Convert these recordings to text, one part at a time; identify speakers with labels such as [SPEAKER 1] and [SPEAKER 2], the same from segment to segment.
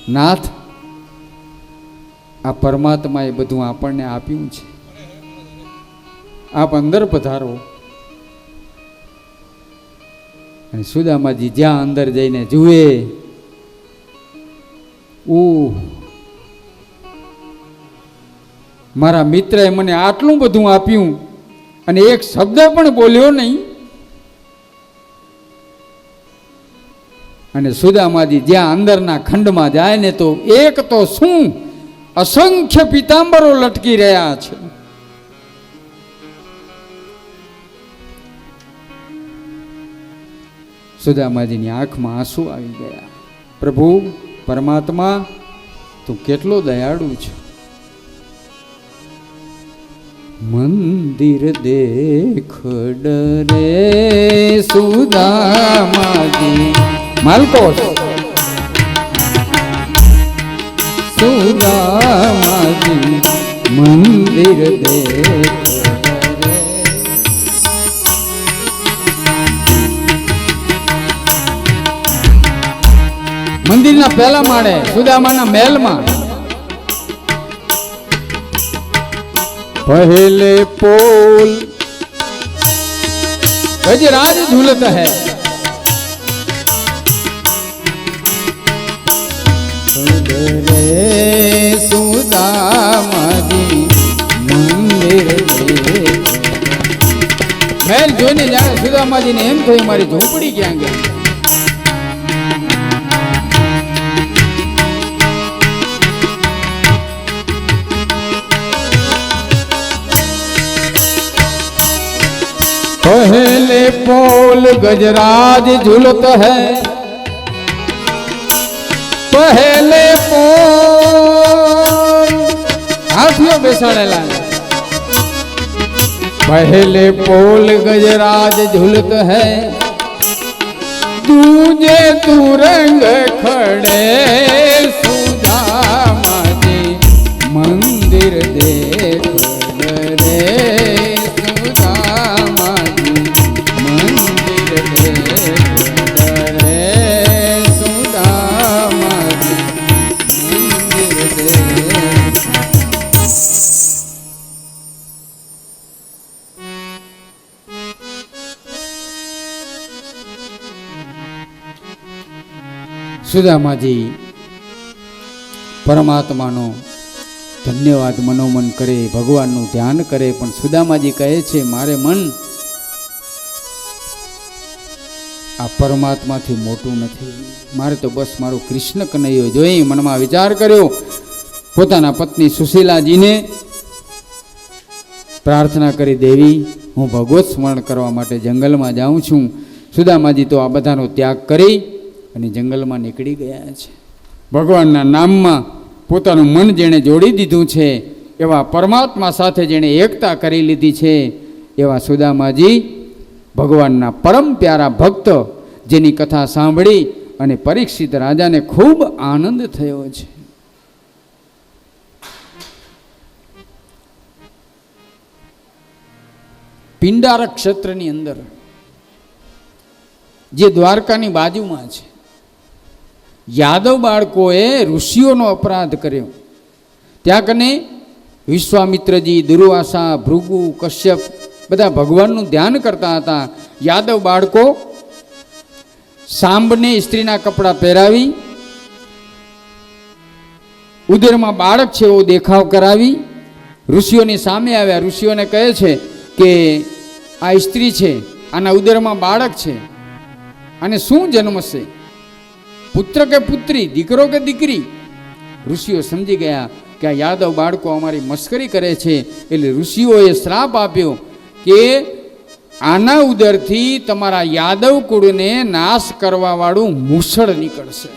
[SPEAKER 1] નાથ, આ પરમાત્માએ બધું આપણને આપ્યું છે, આપ અંદર પધારો. અને સુદામાજી જ્યાં અંદર જઈને જુએ, મારા મિત્રએ મને આટલું બધું આપ્યું અને એક શબ્દ પણ બોલ્યો નહીં. અને સુદામાજી જ્યાં અંદરના ખંડમાં જાય ને તો એક તો શું અસંખ્ય પીતાંબરો લટકી રહ્યા છે. સુદામાજીની આંખમાં આંસુ આવી ગયા. પ્રભુ પરમાત્મા, તું કેટલો દયાળુ છે. મંદિર દેખ ડરે સુદામાજી, માલકો સુદામાજી મંદિર દેખ. મંદિરના પહેલા માળે સુદામાના મહેલમાં पहले पोल गजराज झूलत है, सुदामाजी मंदिर महल જોઈને જાણે સુદામાજીને એમ થયું મારી ઝૂંપડી ક્યાં ગઈ. पहले पोल गजराज झूलत है, पहले पोल हाथियों बेसाड़ेला, पहले पोल गजराज झूलत है, दूजे तू रंग खड़े सुदामाजी मंदिर देख रे. સુદામાજી પરમાત્માનો ધન્યવાદ મનોમન કરે, ભગવાનનું ધ્યાન કરે, પણ સુદામાજી કહે છે મારે મન આ પરમાત્માથી મોટું નથી, મારે તો બસ મારો કૃષ્ણ કનૈયો જોઈ. મનમાં વિચાર કર્યો, પોતાના પત્ની સુશીલાજીને પ્રાર્થના કરી, દેવી હું ભગવત સ્મરણ કરવા માટે જંગલમાં જાઉં છું. સુદામાજી તો આ બધાનો ત્યાગ કરી અને જંગલમાં નીકળી ગયા છે. ભગવાનના નામમાં પોતાનું મન જેણે જોડી દીધું છે, એવા પરમાત્મા સાથે જેણે એકતા કરી લીધી છે, એવા સુદામાજી ભગવાનના પરમ પ્યારા ભક્ત, જેની કથા સાંભળી અને પરીક્ષિત રાજાને ખૂબ આનંદ થયો છે. પિંડારક ક્ષેત્રની અંદર જે દ્વારકાની બાજુમાં છે, યાદવ બાળકોએ ઋષિઓનો અપરાધ કર્યો. ત્યાં કને વિશ્વામિત્રજી, દુર્વાસા, ભૃગુ, કશ્યપ બધા ભગવાનનું ધ્યાન કરતા હતા. યાદવ બાળકો સાંભને સ્ત્રીના કપડાં પહેરાવી, ઉદરમાં બાળક છે એવો દેખાવ કરાવી ઋષિઓની સામે આવ્યા. ઋષિઓને કહે છે કે આ સ્ત્રી છે, આના ઉદરમાં બાળક છે, અને શું જન્મશે, પુત્ર કે પુત્રી, દીકરો કે દીકરી? ઋષિઓ સમજી ગયા કે આ યાદવ બાળકો અમારી મસ્કરી કરે છે. એટલે ઋષિઓએ શ્રાપ આપ્યો કે આના ઉદરથી તમારા યાદવ કુળને નાશ કરવા વાળું મૂસળ નીકળશે.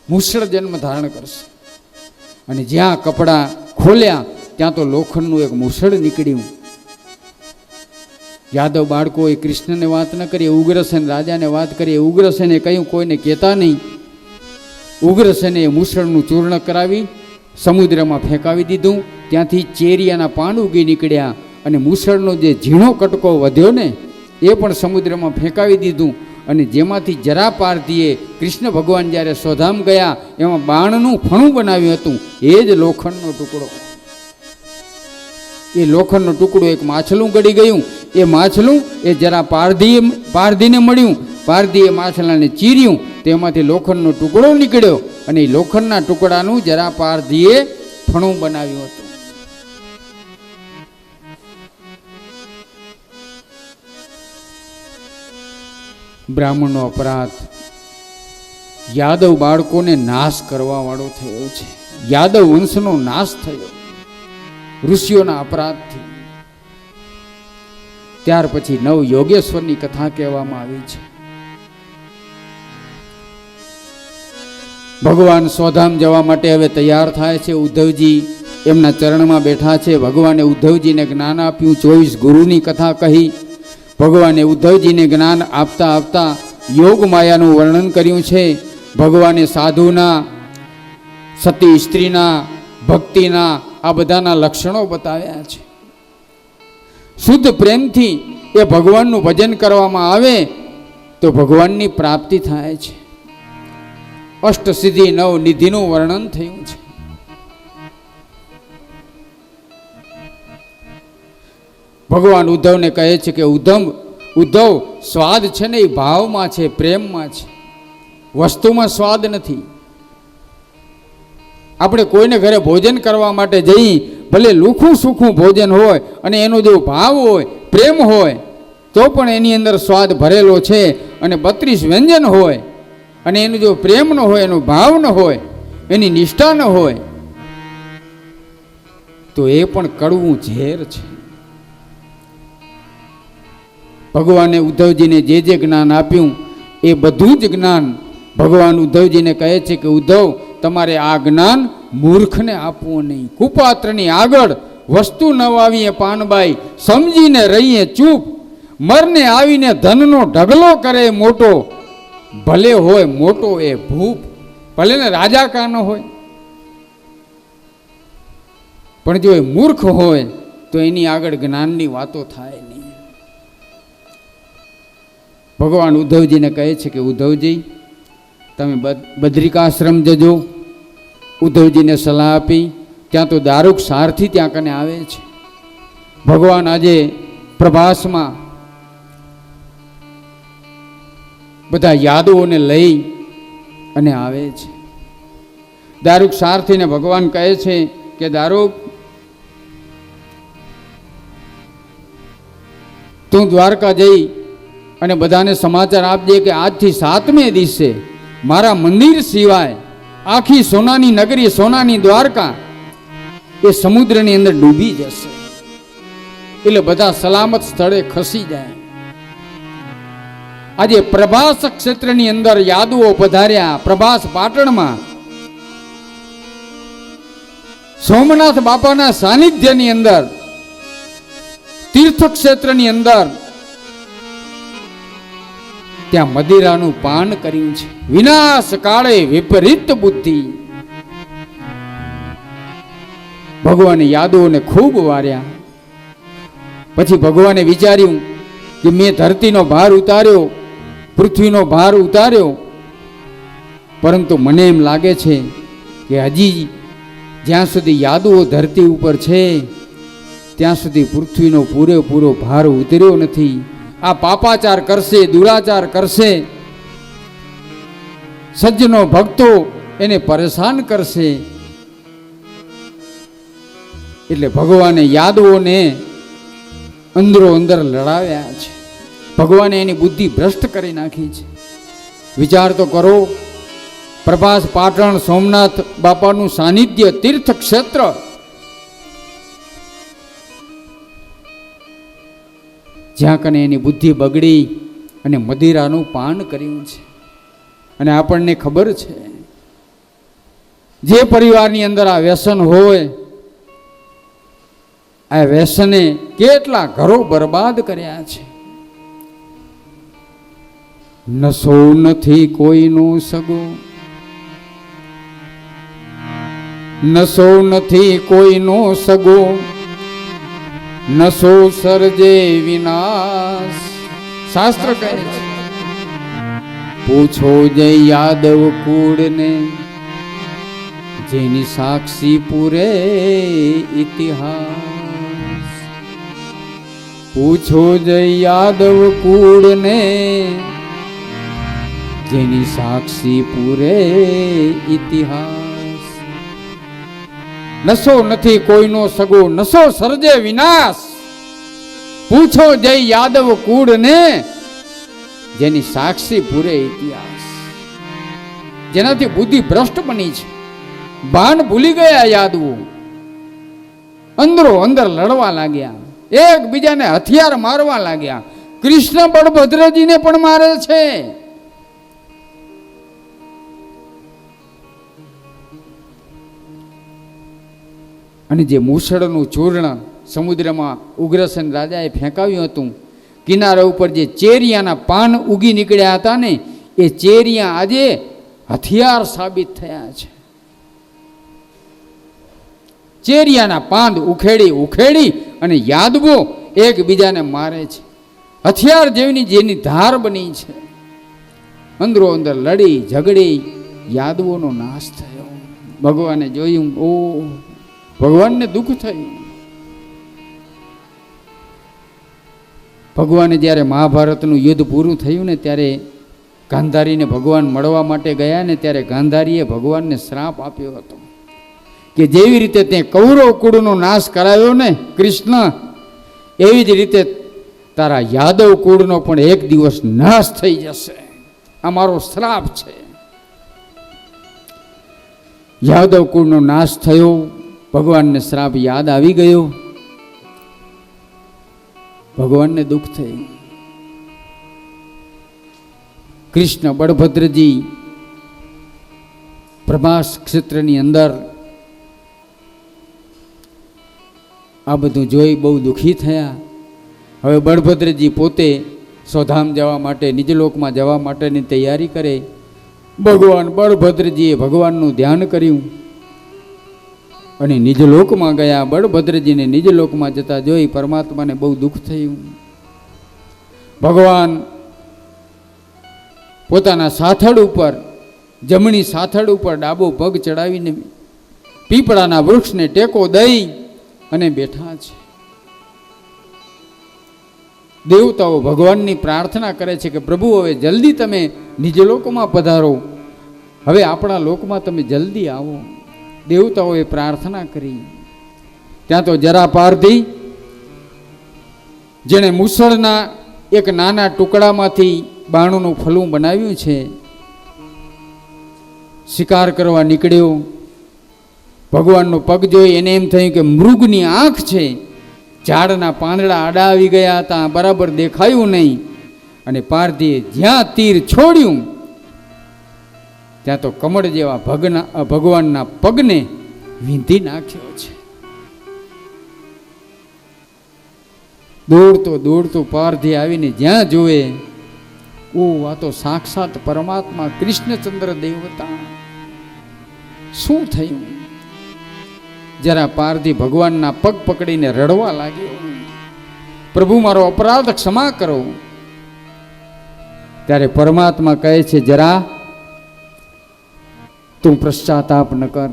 [SPEAKER 1] મૂસળ જન્મ ધારણ કરશે. અને જ્યાં કપડાં ખોલ્યા ત્યાં તો લોખંડનું એક મૂસળ નીકળ્યું. યાદવ બાળકોએ કૃષ્ણને વાત ન કરી, ઉગ્રસેન રાજાને વાત કરી. ઉગ્રસેને કહ્યું કોઈને કહેતા નહીં. ઉગ્રસેને મૂસળનું ચૂર્ણ કરાવી સમુદ્રમાં ફેંકાવી દીધું. ત્યાંથી ચેરિયાના પાન ઉગી નીકળ્યા અને મૂસળનો જે ઝીણો કટકો વધ્યો ને એ પણ સમુદ્રમાં ફેંકાવી દીધું. અને જેમાંથી જરા પારધીએ કૃષ્ણ ભગવાન જ્યારે સ્વધામ ગયા એમાં બાણનું ફણું બનાવ્યું હતું, એ જ લોખંડનો ટુકડો. એ લોખંડનો ટુકડો એક માછલું ગળી ગયું. એ માછલું એ જરા પારધીને મળ્યું. પારધીએ માછલાને ચીર્યું, તેમાંથી લોખંડનો ટુકડો નીકળ્યો અને એ લોખંડના ટુકડાનું જરા પારધીએ ફણું બનાવ્યું હતું. બ્રાહ્મણનો અપરાધ યાદવ બાળકોને નાશ કરવા વાળો થયો છે. યાદવ વંશનો નાશ થયો ઋષિઓના અપરાધથી. ત્યાર પછી નવ યોગેશ્વરની કથા કહેવામાં આવી છે. ભગવાન સ્વધામ જવા માટે હવે તૈયાર થાય છે. ઉદ્ધવજી એમના ચરણમાં બેઠા છે. ભગવાને ઉદ્ધવજીને જ્ઞાન આપ્યું. 24 ગુરુની કથા કહી. ભગવાને ઉદ્ધવજીને જ્ઞાન આપતા આપતા યોગ માયાનું વર્ણન કર્યું છે. ભગવાને સાધુના, સતી સ્ત્રીના, ભક્તિના આ બધાના લક્ષણો બતાવ્યા છે. શુદ્ધ પ્રેમથી એ ભગવાનનું ભજન કરવામાં આવે તો ભગવાનની પ્રાપ્તિ થાય છે. અષ્ટસિદ્ધિ નવ નિધિનું વર્ણન થયું છે. ભગવાન ઉદ્ધવને કહે છે કે ઉદ્ધવ સ્વાદ છે ને એ ભાવમાં છે, પ્રેમમાં છે, વસ્તુમાં સ્વાદ નથી. આપણે કોઈને ઘરે ભોજન કરવા માટે જઈ, ભલે લુખું સુખું ભોજન હોય અને એનો જો ભાવ હોય, પ્રેમ હોય, તો પણ એની અંદર સ્વાદ ભરેલો છે. અને 32 વ્યંજન હોય અને એનો જો પ્રેમ ન હોય, એનો ભાવ ન હોય, એની નિષ્ઠા ન હોય, તો એ પણ કડવું ઝેર છે. ભગવાને ઉદ્ધવજીને જે જ્ઞાન આપ્યું એ બધું જ જ્ઞાન ભગવાન ઉદ્ધવજીને કહે છે કે ઉદ્ધવ, તમારે આ જ્ઞાન મૂર્ખને આપવું નહીં. કુપાત્રની આગળ વસ્તુ ન આવીએ પાનબાઈ, સમજીને રહીએ ચૂપ. મરને આવીને ધનનો ઢગલો કરે મોટો, ભલે હોય મોટો એ ભૂપ. ભલે ને રાજા કા ન હોય, પણ જો એ મૂર્ખ હોય તો એની આગળ જ્ઞાનની વાતો થાય નહીં. ભગવાન ઉદ્ધવજીને કહે છે કે ઉદ્ધવજી, તમે બદ્રિકાશ્રમ જજો. ઉદ્ધવજીને સલાહ આપી. ત્યાં તો દારૂક સારથી ત્યાં કને આવે છે. ભગવાન આજે પ્રભાસમાં બધા યાદવોને લઈ અને આવે છે. દારૂક સારથીને ભગવાન કહે છે કે દારૂક, તું દ્વારકા જઈ અને બધાને સમાચાર આપજે કે આજથી 7મે દિવસે મારા મંદિર સિવાય આખી સોનાની નગરી, સોનાની દ્વારકા એ સમુદ્રની અંદર ડૂબી જશે. એટલે બધા સલામત સ્થળે ખસી જાય. આજે પ્રભાસ ક્ષેત્રની અંદર યાદવો પધાર્યા. પ્રભાસ પાટણમાં સોમનાથ બાપાના સાનિધ્યની અંદર, તીર્થ ક્ષેત્રની અંદર ત્યાં મદિરાનું પાન કર્યું છે. વિનાશ કાળે વિપરીત બુદ્ધિ. ભગવાને યાદવોને ખૂબ વાર્યા. પછી ભગવાને વિચાર્યું કે મેં ધરતીનો ભાર ઉતાર્યો, પૃથ્વીનો ભાર ઉતાર્યો, પરંતુ મને એમ લાગે છે કે હજી જ્યાં સુધી યાદવો ધરતી ઉપર છે ત્યાં સુધી પૃથ્વીનો પૂરેપૂરો ભાર ઉતર્યો નથી. આ પાપાચાર કરશે, દુરાચાર કરશે, સજ્જનો ભક્તો એને પરેશાન કરશે. એટલે ભગવાને યાદવોને અંદરો અંદર લડાવ્યા છે. ભગવાને એની બુદ્ધિ ભ્રષ્ટ કરી નાખી છે. વિચાર તો કરો, પ્રભાસ પાટણ સોમનાથ બાપાનું સાનિધ્ય, તીર્થ ક્ષેત્ર, જ્યાં કને એની બુદ્ધિ બગડી અને મદિરાનું પાન કર્યું છે. અને આપણને ખબર છે, જે પરિવારની અંદર આ વ્યસન હોય, આ વ્યસને કેટલા ઘરો બરબાદ કર્યા છે. નશો નથી કોઈનો સગો, નશો નથી કોઈનો સગો, નશો સર્જે વિનાશ. શાસ્ત્ર કહે છે પૂછો જય યાદવ કુળને, જેની સાક્ષી પૂરે ઇતિહાસ. પૂછો જય યાદવ કુળને, જેની સાક્ષી પૂરે ઇતિહાસ. નશો નથી કોઈનો સગો, નશો સર્જે વિનાશ. પૂછો જય યાદવ કુળને, જેની સાક્ષી પૂરે ઇતિહાસ. જેનાથી બુદ્ધિ ભ્રષ્ટ બની છે, ભાન ભૂલી ગયા યાદવો, અંદરો અંદર લડવા લાગ્યા, એકબીજાને હથિયાર મારવા લાગ્યા. કૃષ્ણ બળભદ્રજીને પણ મારે છે. અને જે મૂસળનું ચૂર્ણ સમુદ્રમાં ઉગ્રસેન રાજાએ ફેંકાવ્યું હતું, કિનારા ઉપર જે ચેરિયાના પાન ઉગી નીકળ્યા હતા ને, એ ચેરિયા આજે હથિયાર સાબિત થયા છે. ચેરિયાના પાન ઉખેડી ઉખેડી અને યાદવો એકબીજાને મારે છે. હથિયાર જેવી જેની ધાર બની છે. અંદરો અંદર લડી ઝઘડી યાદવોનો નાશ થયો. ભગવાને જોયું, ઓ ભગવાનને દુઃખ થયું. ભગવાને જ્યારે મહાભારતનું યુદ્ધ પૂરું થયું ને, ત્યારે ગાંધારીને ભગવાન મળવા માટે ગયા ને, ત્યારે ગાંધારીએ ભગવાનને શ્રાપ આપ્યો હતો કે જેવી રીતે તે કૌરવ કુળનો નાશ કરાયો ને કૃષ્ણ, એવી જ રીતે તારા યાદવ કુળનો પણ એક દિવસ નાશ થઈ જશે. આ મારો શ્રાપ છે. યાદવ કુળનો નાશ થયો. ભગવાનને શ્રાપ યાદ આવી ગયો. ભગવાનને દુઃખ થયું. કૃષ્ણ બળભદ્રજી પ્રભાસ ક્ષેત્રની અંદર આ બધું જોઈ બહુ દુઃખી થયા. હવે બળભદ્રજી પોતે સ્વધામ જવા માટે, નિજલોકમાં જવા માટેની તૈયારી કરે. ભગવાન બળભદ્રજીએ ભગવાનનું ધ્યાન કર્યું અને નિજલોકમાં ગયા. બળભદ્રજીને નિજલોકમાં જતા જોઈ પરમાત્માને બહુ દુઃખ થયું. ભગવાન પોતાના સાથળ ઉપર, જમણી સાથળ ઉપર ડાબો પગ ચડાવીને પીપળાના વૃક્ષને ટેકો દઈ અને બેઠા છે. દેવતાઓ ભગવાનની પ્રાર્થના કરે છે કે પ્રભુ હવે જલ્દી તમે નિજલોકમાં પધારો, હવે આપણા લોકમાં તમે જલ્દી આવો. દેવતાઓએ પ્રાર્થના કરી. ત્યાં તો જરા પારધી, જેણે મુસળના એક નાના ટુકડામાંથી બાણુનું ફલું બનાવ્યું છે, શિકાર કરવા નીકળ્યો. ભગવાનનો પગ જોઈ એને એમ થયું કે મૃગની આંખ છે. ઝાડના પાંદડા આડા આવી ગયા હતા, બરાબર દેખાયું નહીં. અને પારધીએ જ્યાં તીર છોડ્યું ત્યાં તો કમળ જેવા ભગવાનના પગને વીંધી નાખ્યો છે. દોડતો દોડતો પારધી આવીને જ્યાં જોવે, ઓ આ તો સાક્ષાત પરમાત્મા કૃષ્ણચંદ્ર દેવતા. શું થયું? જરા પારધી ભગવાનના પગ પકડીને રડવા લાગ્યો, પ્રભુ મારો અપરાધ ક્ષમા કરો. ત્યારે પરમાત્મા કહે છે, જરા તું પશ્ચાતાપ ન કર.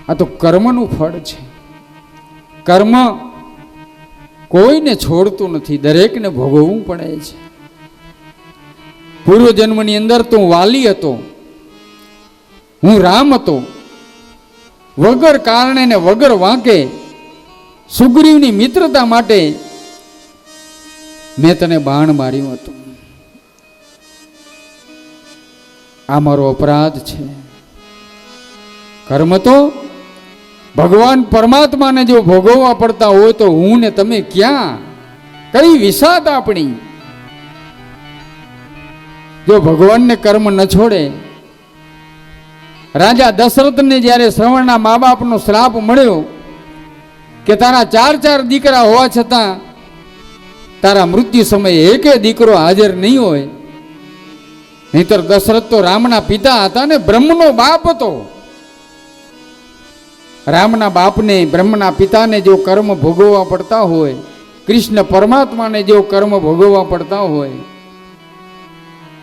[SPEAKER 1] આ તો કર્મનું ફળ છે. કર્મ કોઈને છોડતું નથી, દરેકને ભોગવવું પડે છે. પૂર્વ જન્મની અંદર તું વાલી હતો, હું રામ હતો. વગર કારણે ને વગર વાંકે સુગ્રીવની મિત્રતા માટે મેં તને બાણ માર્યું હતું. આ મારો અપરાધ છે. કર્મ તો ભગવાન પરમાત્માને જો ભોગવવા પડતા હોય તો હું ને તમે ક્યાં, કઈ વિષાદ આપણી. જો ભગવાનને કર્મ ન છોડે. રાજા દશરથને જ્યારે શ્રવણના મા બાપનો શ્રાપ મળ્યો કે તારા 4 દીકરા હોવા છતાં તારા મૃત્યુ સમયે એકે દીકરો હાજર નહીં હોય, નહીતર દશરથ તો રામના પિતા હતા ને, બ્રહ્મનો બાપ હતો. રામના બાપને, બ્રહ્મના પિતાને જો કર્મ ભોગવવા પડતા હોય, કૃષ્ણ પરમાત્માને જો કર્મ ભોગવવા પડતા હોય,